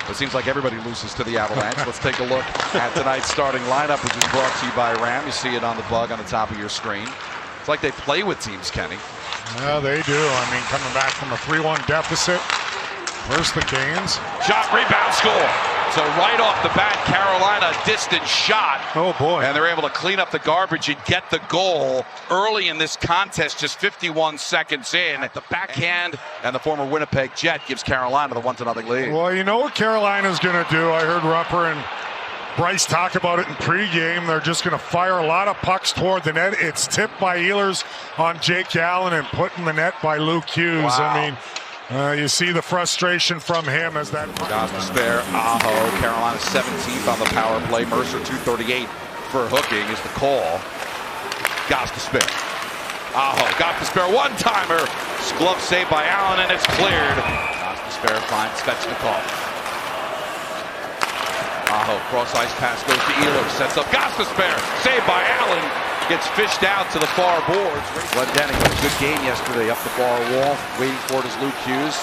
It seems like everybody loses to the Avalanche. Let's take a look at tonight's starting lineup, which is brought to you by Ram. You see it on the bug on the top of your screen. It's like they play with teams, Kenny. Yeah, they do. I mean, coming back from a 3-1 deficit versus the Canes. Shot, rebound, score. So right off the bat, Carolina, distant shot. Oh, boy. And they're able to clean up the garbage and get the goal early in this contest, just 51 seconds in. At the backhand, and the former Winnipeg Jet gives Carolina the 1-0 lead. Well, you know what Carolina's going to do? I heard Rupper and Bryce talk about it in pregame. They're just going to fire a lot of pucks toward the net. It's tipped by Ehlers on Jake Allen and put in the net by Luke Hughes. Wow. I mean, you see the frustration from him as that. Gostisbehere, Aho, Carolina 17th on the power play. Mercer 238 for hooking is the call. Gostisbehere. Aho, Gostisbehere, one-timer. Glove saved by Allen, and it's cleared. Gostisbehere finds Svechnikov. Aho, cross-ice pass goes to Ehlers, sets up Gostisbehere, saved by Allen. Gets fished out to the far boards. Glendening with a good game yesterday up the far wall. Waiting for it is Luke Hughes.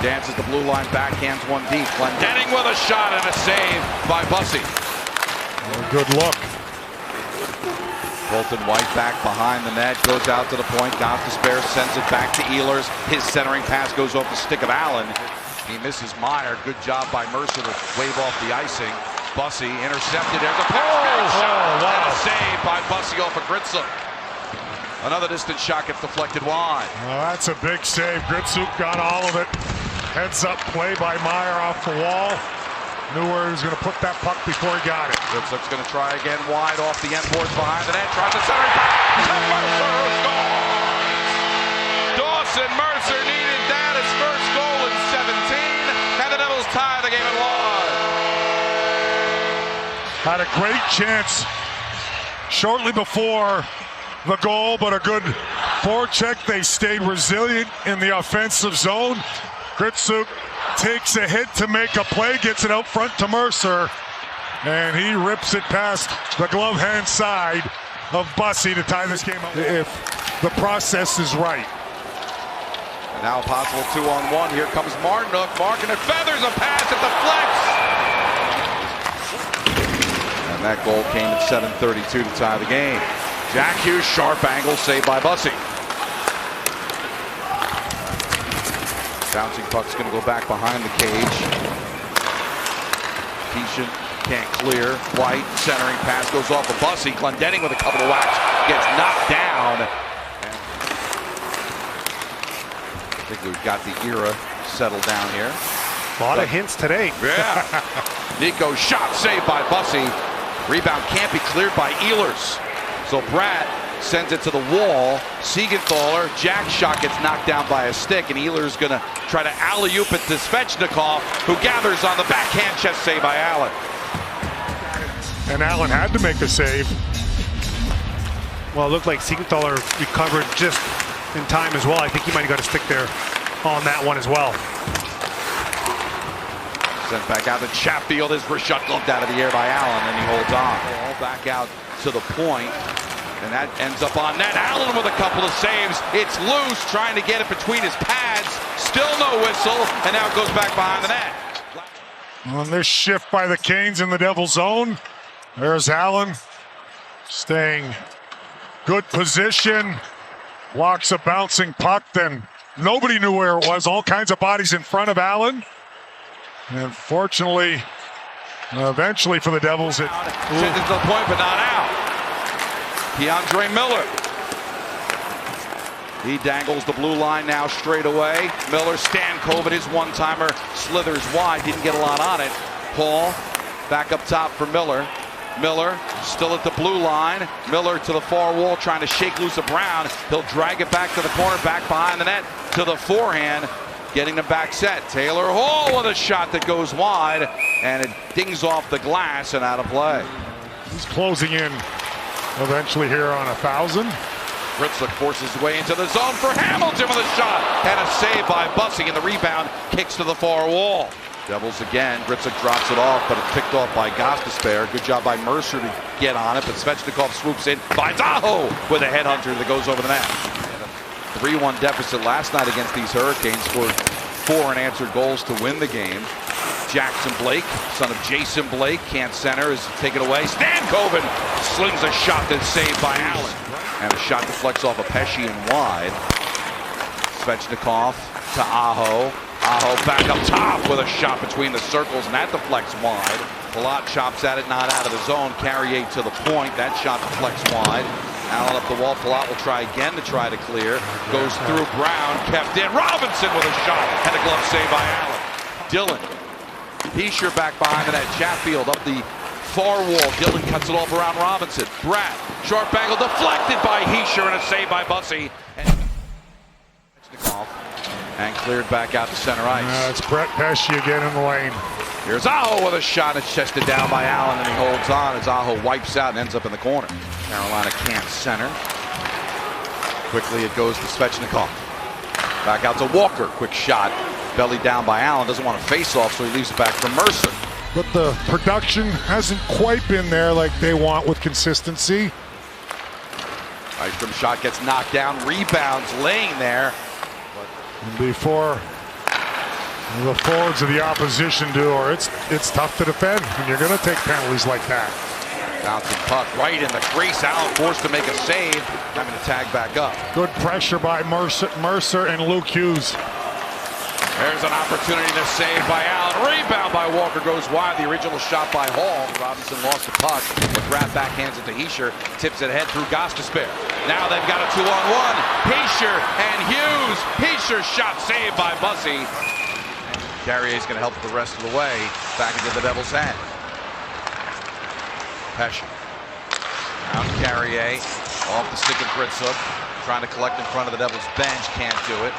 Dances the blue line, backhands one deep. Glendening with a shot and a save by Bussey. Good look. Colton White back behind the net, goes out to the point. Gostisbehere sends it back to Ehlers. His centering pass goes off the stick of Allen. He misses Meyer. Good job by Mercer to wave off the icing. Bussey intercepted. There's a pass. Wow. And a save by Bussey off of Gritsuk. Another distant shot gets deflected wide. Well, that's a big save. Gritsuk got all of it. Heads up play by Meyer off the wall. Knew where he was going to put that puck before he got it. Gritsuk's going to try again wide off the end boards behind the net. Tries to center it back. Mercer scores! Dawson Mercer needed that. His first goal in 17. And the Devils tie the game at 1. Had a great chance shortly before the goal, but a good forecheck. They stayed resilient in the offensive zone. Gritsuk takes a hit to make a play, gets it out front to Mercer, and he rips it past the glove hand side of Bussey to tie this game up if the process is right. And now a possible 2-on-1. Here comes Martinook. Martinook feathers a pass at the flex. And that goal came at 7:32 to tie the game. Jack Hughes, sharp angle, saved by Bussey. Bouncing puck's going to go back behind the cage. Keeshan can't clear. White, centering pass goes off of Bussey. Glendening with a couple of whacks. Gets knocked down. I think we've got the era settled down here. A lot of hints today. Yeah. Nico shot saved by Bussey. Rebound can't be cleared by Ehlers. So Bratt sends it to the wall. Siegenthaler, Jack shot gets knocked down by a stick, and Ehlers going to try to alley-oop it to Svechnikov, who gathers on the backhand chest save by Allen. And Allen had to make a save. Well, it looked like Siegenthaler recovered just in time as well. I think he might have got a stick there on that one as well. Sent back out to Chatfield. His wrist shot gloved out of the air by Allen, and he holds on. All back out to the point, and that ends up on net. Allen with a couple of saves. It's loose, trying to get it between his pads. Still no whistle, and now it goes back behind the net. On this shift by the Canes in the Devil zone, there's Allen staying good position. Blocks a bouncing puck, then nobody knew where it was. All kinds of bodies in front of Allen. And fortunately, eventually for the Devils, it sends it to the point, but not out. Keandre Miller. He dangles the blue line now straight away. Miller, Stankoven, his one-timer, slithers wide, didn't get a lot on it. Paul, back up top for Miller. Miller still at the blue line. Miller to the far wall, trying to shake loose of Brown. He'll drag it back to the corner, back behind the net to the forehand. Getting the back set. Taylor Hall with a shot that goes wide, and it dings off the glass and out of play. He's closing in eventually here on 1,000. Gritsuk forces his way into the zone for Hamilton with a shot, and a save by Bussey, and the rebound kicks to the far wall. Devils again. Gritsuk drops it off, but it's picked off by Gostisbehere. Good job by Mercer to get on it, but Svechnikov swoops in. Finds Aho with a headhunter that goes over the net. 3-1 deficit last night against these Hurricanes, scored 4 unanswered goals to win the game. Jackson Blake, son of Jason Blake, can't center, is taken away. Stankoven slings a shot that's saved by Allen. And a shot deflects off of Pesce and wide. Svechnikov to Aho. Aho back up top with a shot between the circles, and that deflects wide. Palat chops at it, not out of the zone. Carrier to the point. That shot deflects wide. Allen up the wall. Palat will try again to try to clear. Goes through Brown, kept in. Robinson with a shot and a glove save by Allen. Dillon. Hischier back behind the net. Chatfield up the far wall. Dillon cuts it off around Robinson. Bratt, sharp angle deflected by Hischier and a save by Bussey. And cleared back out to center ice. It's Brett Pesce again in the lane. Here's Aho with a shot. It's chested down by Allen, and he holds on as Aho wipes out and ends up in the corner. Carolina can't center. Quickly it goes to Svechnikov. Back out to Walker. Quick shot. Belly down by Allen. Doesn't want to face off, so he leaves it back for Mercer. But the production hasn't quite been there like they want with consistency. Bystrom shot gets knocked down. Rebounds laying there. And before the forwards of the opposition do, or it's tough to defend when you're going to take penalties like that. Bouncing puck right in the crease. Allen forced to make a save, having to tag back up. Good pressure by Mercer and Luke Hughes. There's an opportunity to save by Allen. Rebound by Walker goes wide. The original shot by Hall. Robinson lost the puck. McGrath backhands it to Hischier. Tips it ahead through Gostisbehere. Now they've got a 2-on-1. Hischier and Hughes. Hischier's shot saved by Bussey. Carrier's going to help the rest of the way. Back into the Devils' hand. Pesce. Out Carrier. Off the stick of Gritsuk. Trying to collect in front of the Devils' bench. Can't do it.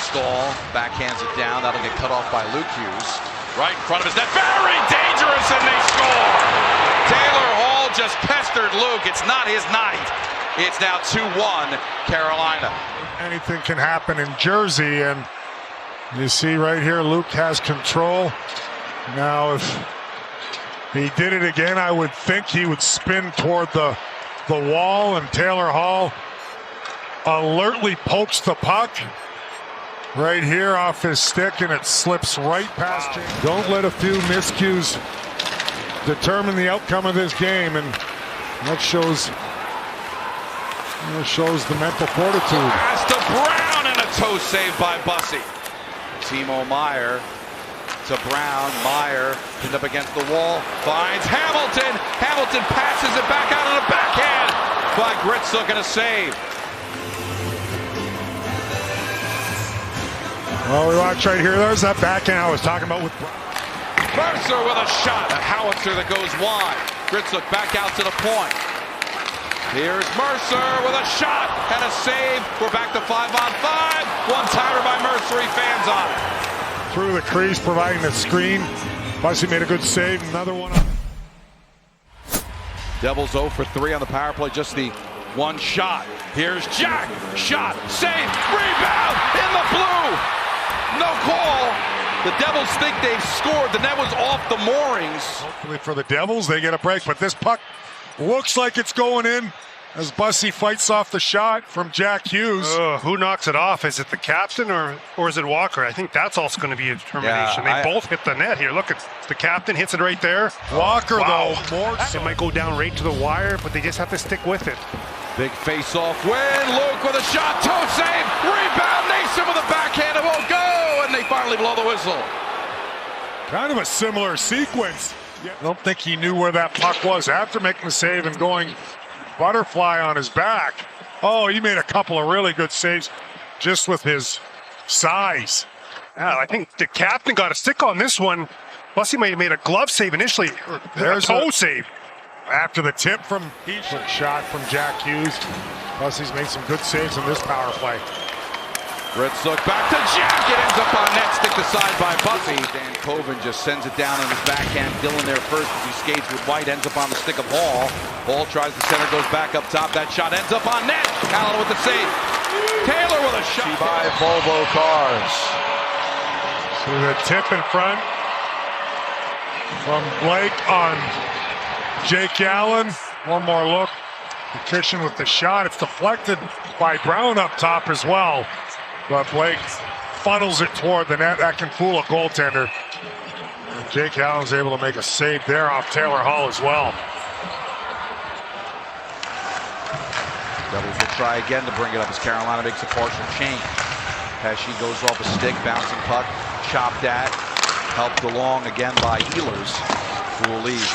Stahl backhands it down. That'll get cut off by Luke Hughes. Right in front of his net. Very dangerous, and they score! Taylor Hall just pestered Luke. It's not his night. It's now 2-1 Carolina. Anything can happen in Jersey, and you see right here Luke has control. Now if he did it again, I would think he would spin toward the wall, and Taylor Hall alertly pokes the puck right here off his stick, and it slips right past you. Don't let a few miscues determine the outcome of this game, and that shows the mental fortitude. Pass to Brown, and a toe save by Bussey. Timo Meier to Brown. Meier pinned up against the wall. Finds Hamilton. Hamilton passes it back out on a backhand by Gritsuk, and a save. Well, we watch right here. There's that backhand I was talking about with Mercer with a shot. A howitzer that goes wide. Gritsuk back out to the point. Here's Mercer with a shot and a save. We're back to 5-on-5. One-timer by Mercer. He fans on it. Through the crease, providing the screen. Bussey made a good save. Another one up. Devils 0 for 3 on the power play. Just the one shot. Here's Jack. Shot. Save. Rebound in the blue. No call. The Devils think they've scored. The net was off the moorings. Hopefully for the Devils, they get a break. But this puck looks like it's going in as Bussey fights off the shot from Jack Hughes. Who knocks it off? Is it the captain or is it Walker? I think that's also going to be a determination. They both hit the net here. Look, the captain hits it right there. Walker, though, more so. It might go down right to the wire, but they just have to stick with it. Big face-off win. Luke with a shot. Toe save. Rebound. Nason with a backhand. It won't go. And they finally blow the whistle. Kind of a similar sequence. I don't think he knew where that puck was after making the save and going butterfly on his back. Oh, he made a couple of really good saves just with his size. Yeah, I think the captain got a stick on this one. Bussey might have made a glove save initially. There's a toe save. After the tip from Hischier. Shot from Jack Hughes. Bussey's made some good saves in this power play. Gritsuk back to Jack. It ends up on net, stick aside by Bussey. Stankoven just sends it down on his backhand. Dillon there first as he skates with White. Ends up on the stick of Hall. Hall tries the center, goes back up top. That shot ends up on net. Allen with the save. Taylor with a shot. By Volvo Cars. So the tip in front from Blake on Jake Allen. One more look. The kitchen with the shot. It's deflected by Brown up top as well. But Blake funnels it toward the net. That can fool a goaltender. Jake Allen's able to make a save there off Taylor Hall as well. Devils will try again to bring it up as Carolina makes a partial change. Pesci goes off a stick, bouncing puck, chopped at, helped along again by Ehlers, who will leave.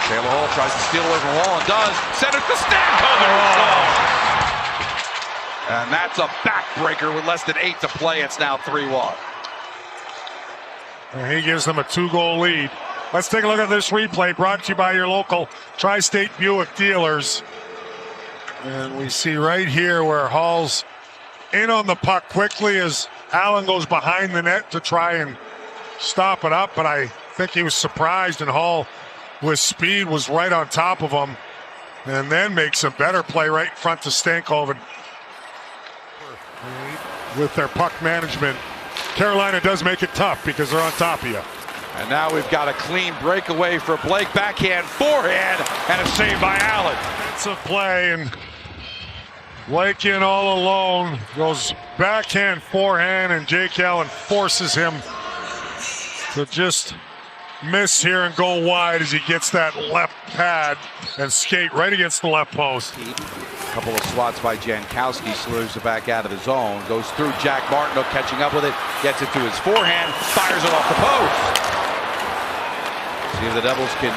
Taylor Hall tries to steal away from Hall and does. Send it to Stamkos. And that's a backbreaker with less than 8 to play. It's now 3-1. And he gives them a 2-goal lead. Let's take a look at this replay brought to you by your local Tri-State Buick dealers. And we see right here where Hall's in on the puck quickly as Allen goes behind the net to try and stop it up. But I think he was surprised, and Hall with speed was right on top of him and then makes a better play right in front to Stankoven. With their puck management, Carolina does make it tough because they're on top of you. And now we've got a clean breakaway for Blake. Backhand, forehand, and a save by Allen. Defensive play, and Blake in all alone. Goes backhand, forehand, and Jake Allen forces him to just miss here and go wide as he gets that left pad and skate right against the left post. A couple of swats by Jankowski, slurs it back out of the zone, goes through Jack Martinook, catching up with it, gets it to his forehand, fires it off the post. See if the Devils can